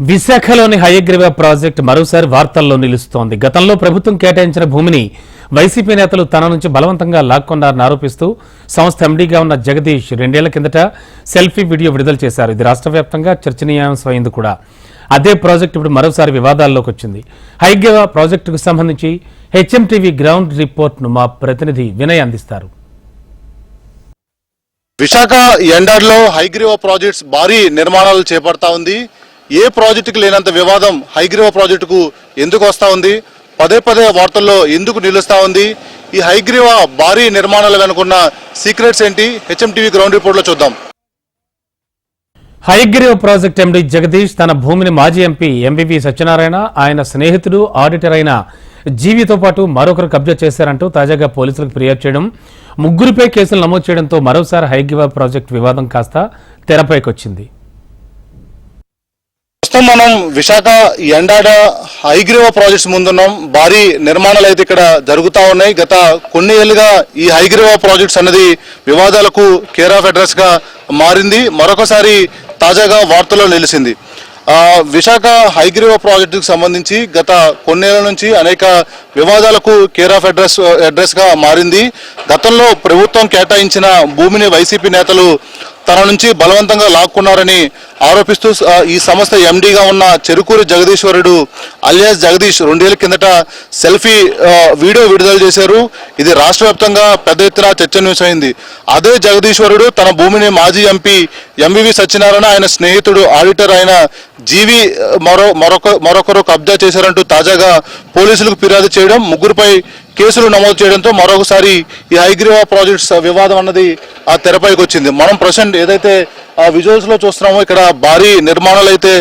విశాఖలోని హయగ్రీవ ప్రాజెక్టు మరోసారి వార్తల్లో నిలుస్తోంది. గతంలో ప్రభుత్వం కేటాయించిన భూమిని వైసీపీ నేతలు తన నుంచి బలవంతంగా లాక్కున్నారని ఆరోపిస్తూ సంస్థ ఎండీగా ఉన్న జగదీష్ 2 ఏళ్ల కిందట సెల్ఫీ వీడియో విడుదల చేశారు. ఇది రాష్ట్ర వ్యాప్తంగా చర్చనీయాంశం అయింది కూడా. అదే ప్రాజెక్టు ఇప్పుడు మరోసారి వివాదాల్లోకి వచ్చింది. హయగ్రీవ ప్రాజెక్టుకు సంబంధించి హెచ్ఎంటీవీ గ్రౌండ్ రిపోర్ట్ను మా ప్రతినిధి వినయ్ అందిస్తారు. విశాఖ ఎండార్లో హయగ్రీవ ప్రాజెక్ట్స్ భారీ నిర్మాణాలు చేపడతా ఉంది. ఏ ప్రాజెక్టుకు లేనంత వివాదం హయగ్రీవ ప్రాజెక్టుకు ఎందుకు వస్తా ఉంది? పదే పదే వార్తల్లో ఎందుకు నిలుస్తా ఉంది? ఈ హయగ్రీవ భారీ నిర్మాణాలు వెనుకున్న సీక్రెట్స్ ఏంటి? హెచ్ఎంటీవీ గ్రౌండ్ రిపోర్ట్లో చూద్దాం. హయగ్రీవ ప్రాజెక్టు ఎండీ జగదీష్ తన భూమిని మాజీ ఎంపీ ఎంవివి సత్యనారాయణ, ఆయన స్నేహితుడు ఆడిటర్ అయిన జీవితో పాటు మరొకరు కబ్జా చేశారంటూ తాజాగా పోలీసులకు ఫిర్యాదు చేయడం, ముగ్గురిపై కేసులు నమోదు చేయడంతో మరోసారి హయగ్రీవ ప్రాజెక్టు వివాదం కాస్త తెరపైకొచ్చింది. ప్రస్తుతం మనం విశాఖ ఎండాడ హయగ్రీవ ప్రాజెక్ట్స్ ముందున్నాం. భారీ నిర్మాణాలు అయితే ఇక్కడ జరుగుతూ ఉన్నాయి. గత కొన్ని ఏళ్లుగా ఈ హయగ్రీవ ప్రాజెక్ట్స్ అన్నది వివాదాలకు కేర్ ఆఫ్ అడ్రస్ గా మారింది. మరొకసారి తాజాగా వార్తల్లో నిలిచింది. విశాఖ హయగ్రీవ ప్రాజెక్టుకు సంబంధించి గత కొన్నేళ్ల నుంచి అనేక వివాదాలకు కేర్ ఆఫ్ అడ్రస్ గా మారింది. గతంలో ప్రభుత్వం కేటాయించిన భూమిని వైసీపీ నేతలు తన నుంచి బలవంతంగా లాక్కున్నారని ఆరోపిస్తూ ఈ సంస్థ ఎండీగా ఉన్న చెరుకూరి జగదీశ్వరుడు అలియాస్ జగదీష్ 2 ఏళ్ల కిందట సెల్ఫీ వీడియో విడుదల చేశారు. ఇది రాష్ట్ర వ్యాప్తంగా పెద్ద ఎత్తున చర్చనీయాంశమైంది. అదే జగదీశ్వరుడు తన భూమిని మాజీ ఎంపీ ఎంవివి సత్యనారాయణ, ఆయన స్నేహితుడు ఆడిటర్ అయిన జీవి మరొకరు కబ్జా చేశారంటూ తాజాగా పోలీసులకు ఫిర్యాదు చేయడం, ముగ్గురుపై కేసులు నమోదు చేయడంతో మరొకసారి ఈ హయగ్రీవ ప్రాజెక్ట్స్ వివాదం అన్నది ఆ తెరపైకి వచ్చింది. మనం ప్రజెంట్ ఏదైతే విజువల్స్ లో చూస్తున్నామో ఇక్కడ భారీ నిర్మాణాలు అయితే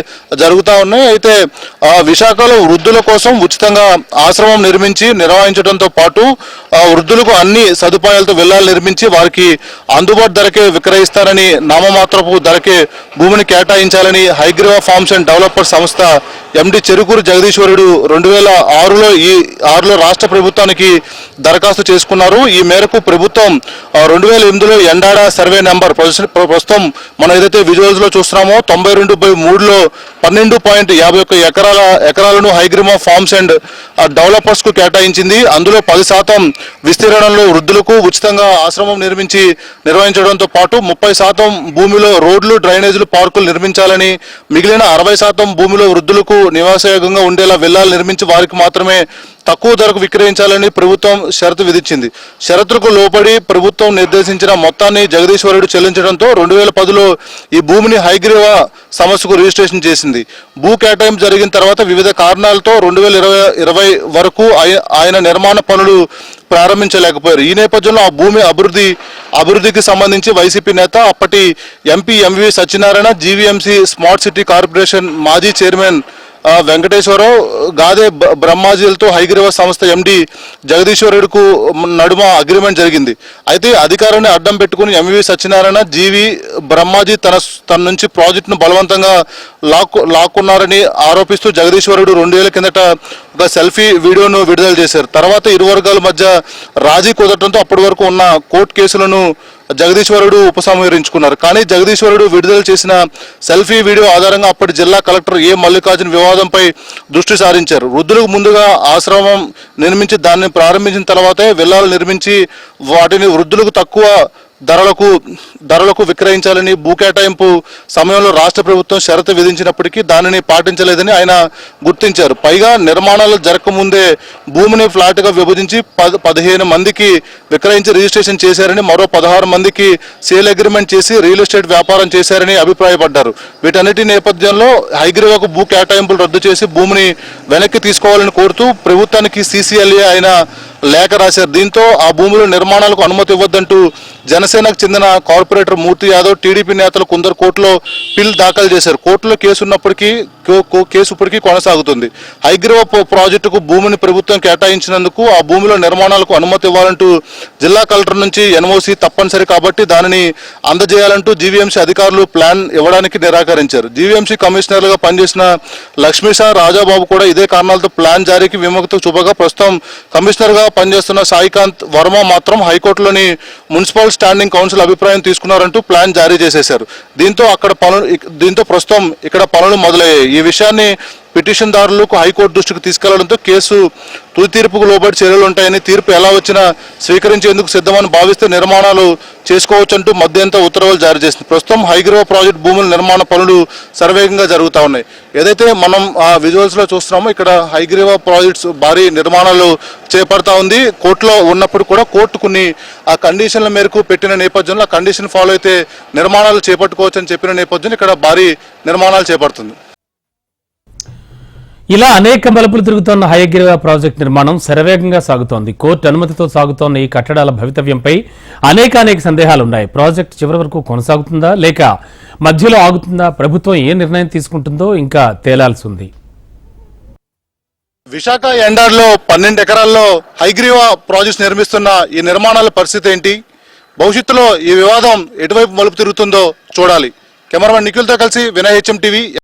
జరుగుతూ ఉన్నాయి. అయితే విశాఖలో వృద్ధుల కోసం ఉచితంగా ఆశ్రమం నిర్వహించడంతో పాటు వృద్ధులకు అన్ని సదుపాయాలతో విల్లాలు నిర్మించి వారికి అందుబాటు ధరకే విక్రయిస్తారని, నామమాత్రపు ధరకే భూమిని కేటాయించాలని హయగ్రీవ ఫార్మ్స్ అండ్ డెవలపర్స్ సంస్థ ఎండి చెరుకూరు జగదీశ్వరుడు 2006లో రాష్ట్ర ప్రభుత్వానికి దరఖాస్తు చేసుకున్నారు. ఈ మేరకు ప్రభుత్వం 2008లో ఎండాడ సర్వే నెంబర్ ప్రస్తుతం మనం ఏదైతే విజువల్స్ లో చూస్తున్నామో 92/3లో 12.51 ఎకరాలను హయగ్రీవ ఫార్మ్స్ అండ్ డెవలపర్స్ కు కేటాయించింది. అందులో 10% విస్తీర్ణంలో వృద్ధులకు ఉచితంగా ఆశ్రమం నిర్వహించడంతో పాటు 30% భూమిలో రోడ్లు, డ్రైనేజీలు, పార్కులు నిర్మించాలని, మిగిలిన 60% భూమిలో వృద్ధులకు నివాసయోగ్యంగా ఉండేలా విల్లాలు నిర్మించి వారికి మాత్రమే తక్కువ ధరకు విక్రయించాలని ప్రభుత్వం షరతు విధించింది. షరతులకు లోబడి ప్రభుత్వం నిర్దేశించిన మొత్తాన్ని జగదీశ్వరుడు చెల్లించడంతో 2010లో ఈ భూమిని హయగ్రీవ సంస్థకు రిజిస్ట్రేషన్ చేసింది. భూ కేటాయింపు జరిగిన తర్వాత వివిధ కారణాలతో 2020 వరకు ఆయన నిర్మాణ పనులు ప్రారంభించలేకపోయారు. ఈ నేపథ్యంలో ఆ భూమి అభివృద్ధికి సంబంధించి వైసీపీ నేత, అప్పటి MP MVV Satyanarayana, GVMC smart city corporation మాజీ చైర్మన్ వెంకటేశ్వరరావు, గాదే బ్రహ్మాజీలతో హయగ్రీవ సంస్థ ఎండి జగదీశ్వరుడుకు నడుమ అగ్రిమెంట్ జరిగింది. అయితే అధికారాన్ని అడ్డం పెట్టుకుని ఎంవివి సత్యనారాయణ, జీవి బ్రహ్మాజీ తన నుంచి ప్రాజెక్టును బలవంతంగా లాక్కున్నారని ఆరోపిస్తూ జగదీశ్వరుడు 2 ఏళ్ల కిందట ఒక సెల్ఫీ వీడియోను విడుదల చేశారు. తర్వాత ఇరు వర్గాల మధ్య రాజీ కుదరడంతో అప్పటి వరకు ఉన్న కోర్టు కేసులను జగదీశ్వరుడు ఉపసంహరించుకున్నారు. కానీ జగదీశ్వరుడు విడుదల చేసిన సెల్ఫీ వీడియో ఆధారంగా అప్పటి జిల్లా కలెక్టర్ ఏ మల్లికార్జున వివాదంపై దృష్టి సారించారు. వృద్ధులకు ముందుగా ఆశ్రమం నిర్మించి దాన్ని ప్రారంభించిన తర్వాతే విల్లాలు నిర్మించి వాటిని వృద్ధులకు తక్కువ ధరలకు విక్రయించాలని భూ కేటాయింపు సమయంలో రాష్ట్ర ప్రభుత్వం షరతు విధించినప్పటికీ దానిని పాటించలేదని ఆయన గుర్తించారు. పైగా నిర్మాణాలు జరగకముందే భూమిని ఫ్లాట్గా విభజించి 15 మందికి విక్రయించి రిజిస్ట్రేషన్ చేశారని, మరో 16 మందికి సేల్ అగ్రిమెంట్ చేసి రియల్ ఎస్టేట్ వ్యాపారం చేశారని అభిప్రాయపడ్డారు. వీటన్నిటి నేపథ్యంలో హయగ్రీవకు భూ కేటాయింపులు రద్దు చేసి భూమిని వెనక్కి తీసుకోవాలని కోరుతూ ప్రభుత్వానికి CCLA ఆయన లేఖ రాశారు. దీంతో ఆ భూముల నిర్మాణాలకు అనుమతి ఇవ్వద్దంటూ జనసేనకు చెందిన కార్పొరేటర్ మూర్తి యాదవ్, టీడీపీ నేతలు కొందరు కోర్టులో పిల్ దాఖలు చేశారు. కోర్టులో కేసు ఇప్పటికీ కొనసాగుతుంది. హయగ్రీవ ప్రాజెక్టుకు భూమిని ప్రభుత్వం కేటాయించినందుకు ఆ భూమిలో నిర్మాణాలకు అనుమతి ఇవ్వాలంటూ జిల్లా కలెక్టర్ నుంచి NOC తప్పనిసరి కాబట్టి దానిని అందజేయాలంటూ జీవీఎంసీ అధికారులు ప్లాన్ ఇవ్వడానికి నిరాకరించారు. జీవీఎంసీ కమిషనర్లుగా పనిచేసిన లక్ష్మీషా, రాజాబాబు కూడా ఇదే కారణాలతో ప్లాన్ జారీకి విముఖత చూపగా ప్రస్తుతం కమిషనర్గా పనిచేస్తున్న సాయికాంత్ వర్మ మాత్రం హైకోర్టులోని మున్సిపల్ స్టాండింగ్ కౌన్సిల్ అభిప్రాయం తీసుకున్నారంటూ ప్లాన్ జారీ చేసేశారు. దీంతో ప్రస్తుతం ఇక్కడ పనులు మొదలయ్యాయి. ఈ విషయాన్ని పిటిషన్దారులకు హైకోర్టు దృష్టికి తీసుకెళ్లడంతో కేసు తుది తీర్పుకు లోబడి చర్యలు ఉంటాయని, తీర్పు ఎలా వచ్చినా స్వీకరించేందుకు సిద్ధమని భావిస్తే నిర్మాణాలు చేసుకోవచ్చంటూ మధ్యంతర ఉత్తర్వులు జారీ చేసింది. ప్రస్తుతం హైగ్రీవా ప్రాజెక్ట్ భూముల నిర్మాణ పనులు శరవేగంగా జరుగుతూ ఉన్నాయి. ఏదైతే మనం ఆ విజువల్స్ లో చూస్తున్నామో ఇక్కడ హైగ్రీవా ప్రాజెక్ట్స్ భారీ నిర్మాణాలు చేపడతా ఉంది. కోర్టులో ఉన్నప్పుడు కూడా కోర్టు కొన్ని ఆ కండిషన్ల మేరకు పెట్టిన నేపథ్యంలో ఆ కండిషన్ ఫాలో అయితే నిర్మాణాలు చేపట్టుకోవచ్చు అని చెప్పిన నేపథ్యంలో ఇక్కడ భారీ నిర్మాణాలు చేపడుతుంది. ఇలా అనేక మలుపులు తిరుగుతోన్న హయగ్రీవా ప్రాజెక్టు నిర్మాణం శరవేగంగా సాగుతోంది. కోర్టు అనుమతితో సాగుతోన్న ఈ కట్టడాల భవితవ్యంపై అనేక సందేహాలున్నాయి. ప్రాజెక్టు చివరి వరకు కొనసాగుతుందా లేక మధ్యలో ఆగుతుందా? ప్రభుత్వం ఏ నిర్ణయం తీసుకుంటుందో ఇంకా తేలాల్సి ఉంది. విశాఖ ఎండార్లో 12 ఎకరాల్లో హైగ్రీవా ప్రాజెక్ట్స్ నిర్మిస్తున్న ఈ నిర్మాణాల పరిస్థితి ఏంటి? భవిష్యత్తులో ఈ వివాదం ఎటువైపు మలుపు తిరుగుతుందో చూడాలి. కెమెరామెన్ నిఖిల్తో కలిసి వినయ్, HM టీవీ.